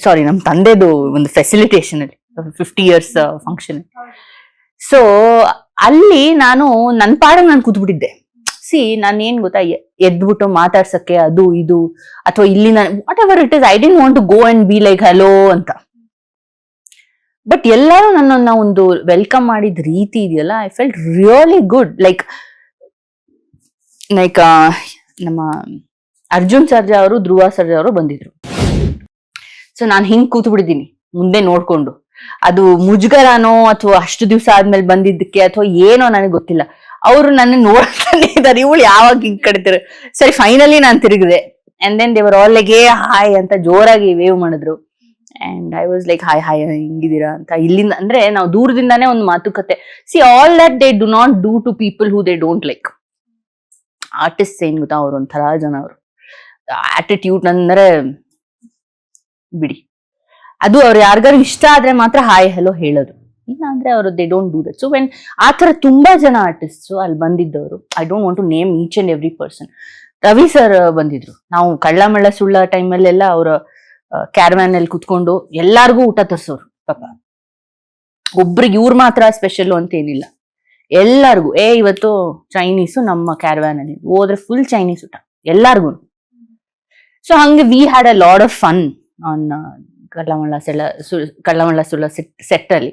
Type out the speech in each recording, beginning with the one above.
ಸಾರಿ ನಮ್ಮ ತಂದೆದು ಒಂದು ಫೆಸಿಲಿಟೇಷನ್ ಅಲ್ಲಿ 50 years ಫಂಕ್ಷನ್. ಸೊ ಅಲ್ಲಿ ನಾನು ನನ್ನ ಪಾಡಿಗೆ ನಾನು ಕೂತ್ಬಿಟ್ಟಿದ್ದೆ. ನಾನು ಏನ್ ಗೊತ್ತಾ, ಎದ್ಬಿಟ್ಟು ಮಾತಾಡ್ಸಕ್ಕೆ ಅದು ಇದು ಅಥವಾ ಇಲ್ಲಿ whatever it is, I didn't want to go and be like hello ಅಂತ. ಬಟ್ ಎಲ್ಲರೂ ನನ್ನನ್ನ ಒಂದು ವೆಲ್ಕಮ್ ಮಾಡಿದ ರೀತಿ ಇದೆಯಲ್ಲ, I felt really good. Like ನಮ್ಮ ಅರ್ಜುನ್ ಸರ್ಜಾ ಅವರು, ಧ್ರುವ ಸರ್ಜಾ ಅವರು ಬಂದಿದ್ರು. ಸೊ ನಾನು ಹಿಂಗ್ ಕೂತ್ ಬಿಟ್ಟಿದ್ದೀನಿ ಮುಂದೆ ನೋಡ್ಕೊಂಡು. ಅದು ಮುಜುಗರನೋ ಅಥವಾ ಅಷ್ಟು ದಿವಸ ಆದ್ಮೇಲೆ ಬಂದಿದ್ದಕ್ಕೆ ಅಥವಾ ಏನೋ ನನಗೆ ಗೊತ್ತಿಲ್ಲ. ಅವರು ನನ್ನ ನೋಡ್ತಾನೆ ಇದ್ದಾರೆ, ಇವಳು ಯಾವಾಗ ಹಿಂಗ್ ಕಡಿತಾರೆ. ಸರಿ, ಫೈನಲಿ ನಾನು ತಿರುಗಿದೆ. And then they were all like hey hi ಅಂತ ಜೋರಾಗಿ ವೇವ್ ಮಾಡಿದ್ರು. And I was like hi hi ಹಿಂಗಿದ್ದೀರಾ ಅಂತ. ಇಲ್ಲಿಂದ ಅಂದ್ರೆ ನಾವು ದೂರದಿಂದಾನೇ ಒಂದು ಮಾತುಕತೆ. All that they do not do to people who they don't like. Artist ಏನ್ ಗೊತ್ತಾ, ಅವ್ರು ಒಂಥರ ಜನ, ಅವರು ಆಟಿಟ್ಯೂಡ್ ಅಂದ್ರೆ ಬಿಡಿ. ಅದು ಅವ್ರು ಯಾರಿಗಾರು ಇಷ್ಟ ಆದ್ರೆ ಮಾತ್ರ ಹಾಯ್ ಹೆಲೋ ಹೇಳೋದು, ಇಲ್ಲ ಅಂದ್ರೆ ಅವರು they don't do that. So when ಆ ತರ ತುಂಬಾ ಜನ ಆರ್ಟಿಸ್ಟ್ ಅಲ್ಲಿ ಬಂದಿದ್ದವರು, I don't want to name each and every person. Ravi sir ಬಂದಿದ್ರು. ನಾವು ಕಳ್ಳ ಮಳ್ಳ ಸುಳ್ಳ ಟೈಮಲ್ಲೆಲ್ಲ ಅವರ ಕ್ಯಾರವ್ಯಾನ್ ಅಲ್ಲಿ ಕುತ್ಕೊಂಡು ಎಲ್ಲಾರ್ಗೂ ಊಟ ತರ್ಸೋರು. ಪಾಪ ಒಬ್ರಿಗೆ ಇವ್ರು ಮಾತ್ರ ಸ್ಪೆಷಲ್ ಅಂತ ಏನಿಲ್ಲ, ಎಲ್ಲಾರ್ಗು ಇವತ್ತು ಚೈನೀಸು ನಮ್ಮ ಕ್ಯಾರವ್ಯಾನ್ ಅಲ್ಲಿ ಹೋದ್ರೆ ಫುಲ್ ಚೈನೀಸ್ ಊಟ ಎಲ್ಲಾರ್ಗು. ಸೊ ಹಂಗೆ we had a lot of fun on Kallamalla Sulla set ಅಲ್ಲಿ.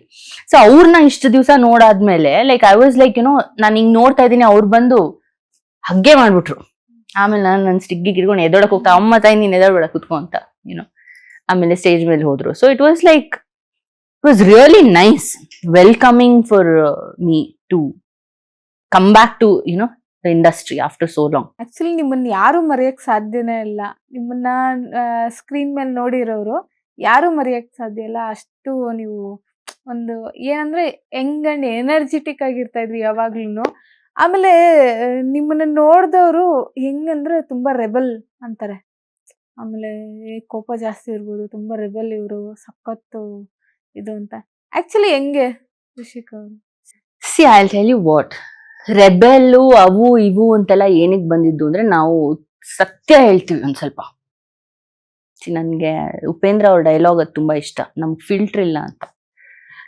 ಸೊ ಅವ್ರನ್ನ ಇಷ್ಟು ದಿವಸ ನೋಡಾದ್ಮೇಲೆ ಲೈಕ್ ಐ ವಾಸ್ ಲೈಕ್ ನಾನು ಹಿಂಗ್ ನೋಡ್ತಾ ಇದ್ದೀನಿ, ಅವ್ರು ಬಂದು ಹಗ್ಗೆ ಮಾಡ್ಬಿಟ್ರು. ಆಮೇಲೆ ನಾನು ನನ್ನ ಸ್ಟಿಗ್ಗಿಗೆ ಇಟ್ಕೊಂಡು ಎದೊಳಕ್ ಹೋಗ್ತಾ, ಅಮ್ಮ ತಾಯಿ ನೀನ್ ಎದೊಳ್ಬೇಡ ಕುತ್ಕೊ ಅಂತ ಆಮೇಲೆ ಸ್ಟೇಜ್ ಮೇಲೆ ಹೋದ್ರು. So it was like it was really nice welcoming for me to come back to the industry after so long. Actually ನಿಮ್ಮನ್ನ ಯಾರು ಮರೆಯಕ್ ಸಾಧ್ಯನೇ ಇಲ್ಲ. ನಿಮ್ಮನ್ನ ಸ್ಕ್ರೀನ್ ಮೇಲೆ ನೋಡಿರೋರು ಯಾರು ಮರೆಯಕ್ ಸಾಧ್ಯ ಇಲ್ಲ. ಅಷ್ಟು ನೀವು ಒಂದು ಏನಂದ್ರೆ ಯಂಗ್ ಅಂಡ್ ಎನರ್ಜೆಟಿಕ್ ಆಗಿರ್ತಾ ಇದ್ರಿ ಯಾವಾಗ್ಲೂ. ಆಮೇಲೆ ನಿಮ್ಮನ್ನ ನೋಡ್ದವ್ರು ಹೆಂಗಂದ್ರೆ ತುಂಬಾ ರೆಬಲ್ ಅಂತಾರೆ. ಆಮೇಲೆ ಕೋಪ ಜಾಸ್ತಿ ಇರ್ಬೋದು, ತುಂಬಾ ರೆಬಲ್ ಇವರು, ಸಖತ್ತು ಇದು ಅಂತ. ಆಕ್ಚುಲಿ ಹೆಂಗೆ ಋಷಿಕ್ ಅವರು? ಐ ಟೆಲ್ ಯು ವಾಟ್, ರೆಬೆಲ್ಲು ಅವು ಇವು ಅಂತೆಲ್ಲ ಏನಿಗೆ ಬಂದಿದ್ದು ಅಂದ್ರೆ, ನಾವು ಸತ್ಯ ಹೇಳ್ತೀವಿ ಒಂದ್ ಸ್ವಲ್ಪ. ನನ್ಗೆ ಉಪೇಂದ್ರ ಅವ್ರ ಡೈಲಾಗ್ ಅದು ತುಂಬಾ ಇಷ್ಟ, ನಮ್ಗೆ ಫಿಲ್ಟರ್ ಇಲ್ಲ ಅಂತ.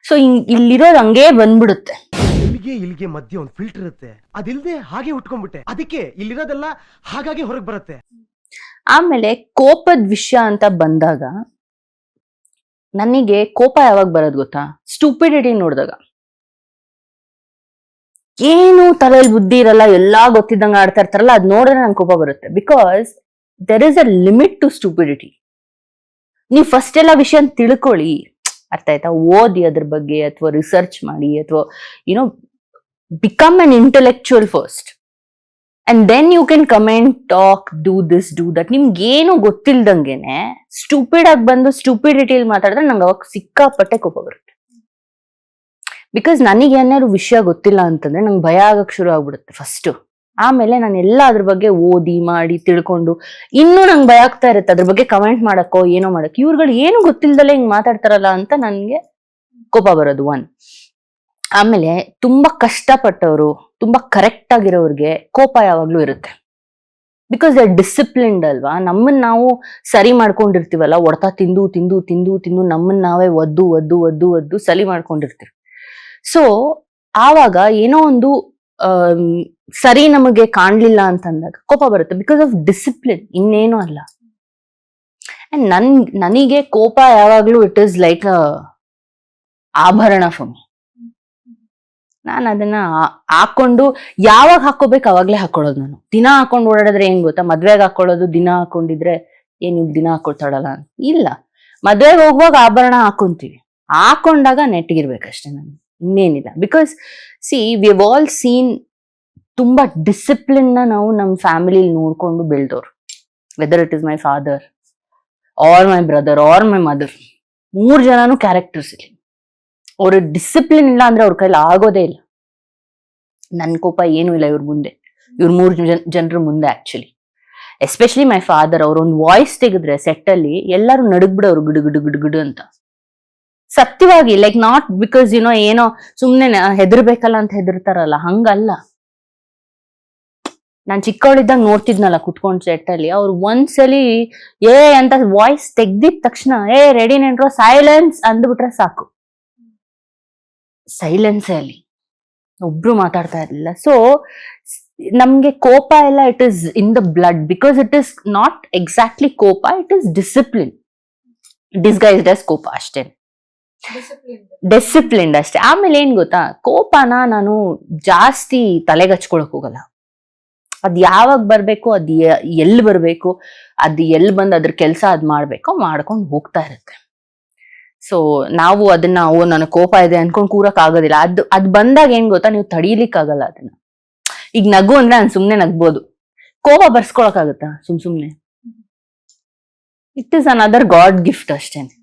ಸೊ ಇಲ್ಲಿರೋದು ಹಂಗೇ ಬಂದ್ಬಿಡುತ್ತೆ. ಇಲ್ಲಿಗೆ ಮಧ್ಯೆ ಒಂದು ಫಿಲ್ಟರ್ ಇರುತ್ತೆ, ಅದಿಲ್ದೆ ಹಾಗೆ ಉಟ್ಕೊಂಡ್ಬಿಟ್ಟೆ, ಅದಕ್ಕೆ ಇಲ್ಲಿರೋದೆಲ್ಲ ಹಾಗಾಗಿ ಹೊರಗೆ ಬರುತ್ತೆ. ಆಮೇಲೆ ಕೋಪದ ವಿಷಯ ಅಂತ ಬಂದಾಗ, ನನಗೆ ಕೋಪ ಯಾವಾಗ ಬರೋದು ಗೊತ್ತಾ, ಸ್ಟೂಪಿಡಿಟಿ ನೋಡಿದಾಗ. ಏನು ತಲೆಯಲ್ಲಿ ಬುದ್ಧಿ ಇರಲ್ಲ, ಎಲ್ಲಾ ಗೊತ್ತಿದ್ದಂಗ ಆಡ್ತಾ ಇರ್ತಾರಲ್ಲ, ಅದ್ ನೋಡಿದ್ರೆ ನಂಗೆ ಕೋಪ ಬರುತ್ತೆ. Because there is a limit to stupidity. ನೀವು ಫಸ್ಟ್ ಎಲ್ಲ ವಿಷಯ ತಿಳ್ಕೊಳ್ಳಿ, ಅರ್ಥ ಆಯ್ತಾ? ಓದಿ ಅದ್ರ ಬಗ್ಗೆ, ಅಥವಾ ರಿಸರ್ಚ್ ಮಾಡಿ, ಅಥವಾ become an intellectual first, and then you can comment, talk, do this, do that. ನಿಮ್ಗೇನು ಗೊತ್ತಿಲ್ದಂಗೆನೆ ಸ್ಟೂಪಿಡ್ ಆಗಿ ಬಂದು ಸ್ಟೂಪಿಡಿಟಿಲಿ ಮಾತಾಡಿದ್ರೆ ನಂಗೆ ಅವಾಗ ಸಿಕ್ಕಾಪಟ್ಟೆ ಕೋಪ ಬರುತ್ತೆ. ಬಿಕಾಸ್ ನನಗೆ ಏನಾದ್ರು ವಿಷಯ ಗೊತ್ತಿಲ್ಲ ಅಂತಂದ್ರೆ ನಂಗೆ ಭಯ ಆಗಕ್ ಶುರು ಆಗ್ಬಿಡುತ್ತೆ ಫಸ್ಟ್. ಆಮೇಲೆ ನಾನು ಎಲ್ಲ ಅದ್ರ ಬಗ್ಗೆ ಓದಿ ಮಾಡಿ ತಿಳ್ಕೊಂಡು ಇನ್ನೂ ನಂಗೆ ಭಯ ಆಗ್ತಾ ಇರುತ್ತೆ ಅದ್ರ ಬಗ್ಗೆ ಕಮೆಂಟ್ ಮಾಡಕ್ಕೋ ಏನೋ ಮಾಡಕ್. ಇವ್ರುಗಳು ಏನು ಗೊತ್ತಿಲ್ದಲ್ಲೇ ಹಿಂಗ್ ಮಾತಾಡ್ತಾರಲ್ಲ ಅಂತ ನನ್ಗೆ ಕೋಪ ಬರೋದು ಒನ್. ಆಮೇಲೆ ತುಂಬಾ ಕಷ್ಟಪಟ್ಟವರು, ತುಂಬಾ ಕರೆಕ್ಟ್ ಆಗಿರೋರ್ಗೆ ಕೋಪ ಯಾವಾಗ್ಲೂ ಇರುತ್ತೆ. ಬಿಕಾಸ್ ದೇ ಡಿಸಿಪ್ಲಿನ್ಡ್ ಅಲ್ವಾ. ನಮ್ಮನ್ನ ನಾವು ಸರಿ ಮಾಡ್ಕೊಂಡಿರ್ತೀವಲ್ಲ, ಹೊಡ್ತಾ ತಿಂದು ತಿಂದು ತಿಂದು ತಿಂದು ನಮ್ಮನ್ನ ನಾವೇ ಒದ್ದು ಒದ್ದು ಒದ್ದು ಒದ್ದು ಸರಿ ಮಾಡ್ಕೊಂಡಿರ್ತೀವಿ. ಸೊ ಆವಾಗ ಏನೋ ಒಂದು ಸರಿ ನಮಗೆ ಕಾಣ್ಲಿಲ್ಲ ಅಂತಂದಾಗ ಕೋಪ ಬರುತ್ತೆ, ಬಿಕಾಸ್ ಆಫ್ ಡಿಸಿಪ್ಲಿನ್, ಇನ್ನೇನು ಅಲ್ಲ. ಅಂಡ್ ನನಗೆ ಕೋಪ ಯಾವಾಗ್ಲೂ ಇಟ್ ಇಸ್ ಲೈಕ್ ಆಭರಣ ಫಾರ್ ಮೀ. ನಾನು ಅದನ್ನ ಹಾಕೊಂಡು ಯಾವಾಗ ಹಾಕೋಬೇಕು ಅವಾಗ್ಲೇ ಹಾಕೊಳ್ಳೋದು. ನಾನು ದಿನ ಹಾಕೊಂಡು ಓಡಾಡಿದ್ರೆ ಏನ್ ಗೊತ್ತಾ, ಮದ್ವೆಗೆ ಹಾಕೊಳ್ಳೋದು, ದಿನ ಹಾಕೊಂಡಿದ್ರೆ ಏನು ದಿನ ಹಾಕೊಳ್ತಾಳಲ್ಲ ಇಲ್ಲ. ಮದ್ವೆಗೆ ಹೋಗುವಾಗ ಆಭರಣ ಹಾಕೊಂತೀವಿ, ಹಾಕೊಂಡಾಗ ನೆಟ್ಟಿಗಿರ್ಬೇಕಷ್ಟೇ. ನಾನು ಇನ್ನೇನಿಲ್ಲ. Because we have all seen ತುಂಬಾ ಡಿಸಿಪ್ಲಿನ್ ನಾವು ನಮ್ಮ ಫ್ಯಾಮಿಲಿಲಿ ನೋಡ್ಕೊಂಡು ಬೆಳೆದವ್ರು. Whether it is my father or my brother or my mother, 3 ಜನನು ಕ್ಯಾರೆಕ್ಟರ್ಸ್ ಇಲ್ಲಿ. ಅವ್ರ ಡಿಸಿಪ್ಲಿನ್ ಇಲ್ಲ ಅಂದ್ರೆ ಅವ್ರ ಕೈಲಿ ಆಗೋದೇ ಇಲ್ಲ. ನನ್ ಕೋಪ ಏನು ಇಲ್ಲ ಇವ್ರ ಮುಂದೆ, ಇವ್ರ 3 ಜನರ ಮುಂದೆ. ಆಕ್ಚುಲಿ ಎಸ್ಪೆಷಲಿ ಮೈ ಫಾದರ್, ಅವ್ರ ಒಂದು ವಾಯ್ಸ್ ತೆಗೆದ್ರೆ ಸೆಟ್ ಅಲ್ಲಿ ಎಲ್ಲರೂ ನಡುಗ್ಬಿಡೋರು, ಗುಡು ಗುಡು ಗುಡು ಗುಡು ಅಂತ. ಸತ್ಯವಾಗಿ, ಲೈಕ್ ನಾಟ್ ಬಿಕಾಸ್ ಏನೋ ಸುಮ್ನೆ ಹೆದರ್ಬೇಕಲ್ಲ ಅಂತ ಹೆದರ್ತಾರಲ್ಲ, ಹಂಗಲ್ಲ. ನಾನ್ ಚಿಕ್ಕವಳಿದ್ದಾಗ ನೋಡ್ತಿದ್ನಲ್ಲ ಕುತ್ಕೊಂಡ್ ಸೆಟ್ ಅಲ್ಲಿ, ಅವ್ರು ಒಂದ್ಸಲಿ ಅಂತ ವಾಯ್ಸ್ ತೆಗ್ದಿದ ತಕ್ಷಣ ರೆಡಿ ನೆಂಟ್ರೋ ಸೈಲೆನ್ಸ್ ಅಂದ್ಬಿಟ್ರೆ ಸಾಕು, ಸೈಲೆನ್ಸ್ ಅಲ್ಲಿ ಒಬ್ರು ಮಾತಾಡ್ತಾ ಇರ್ಲಿಲ್ಲ. ಸೊ ನಮ್ಗೆ ಕೋಪ ಎಲ್ಲ it is in the blood, because it is not exactly ಕೋಪ, it is discipline disguised as ಕೋಪ ಅಷ್ಟೇ, ಡಿಸಿಪ್ಲಿನ್ಡ್ ಅಷ್ಟೇ. ಆಮೇಲೆ ಏನ್ ಗೊತ್ತಾ, ಕೋಪನ ನಾನು ಜಾಸ್ತಿ ತಲೆಗೆ ಹಚ್ಕೊಳಕ್ ಹೋಗಲ್ಲ. ಅದ್ ಯಾವಾಗ ಬರ್ಬೇಕು, ಅದ್ ಎಲ್ಲಿ ಬರ್ಬೇಕು, ಅದ್ ಎಲ್ಲಿ ಬಂದ್ ಅದ್ರ ಕೆಲ್ಸ ಅದ್ ಮಾಡ್ಬೇಕೋ ಮಾಡ್ಕೊಂಡು ಹೋಗ್ತಾ ಇರುತ್ತೆ. ಸೊ ನಾವು ಅದನ್ನ ನನಗೆ ಕೋಪ ಇದೆ ಅನ್ಕೊಂಡ್ ಕೂರಕ್ ಆಗೋದಿಲ್ಲ. ಅದ್ ಬಂದಾಗ ಏನ್ ಗೊತ್ತಾ, ನೀವು ತಡೀಲಿಕ್ ಆಗಲ್ಲ ಅದನ್ನ. ಈಗ ನಗು ಅಂದ್ರೆ ನಾನು ಸುಮ್ನೆ ನಗ್ಬೋದು, ಕೋಪ ಬರ್ಸ್ಕೊಳಕ್ ಆಗುತ್ತಾ ಸುಮ್ನೆ? It is another god gift ಅಷ್ಟೇನೆ.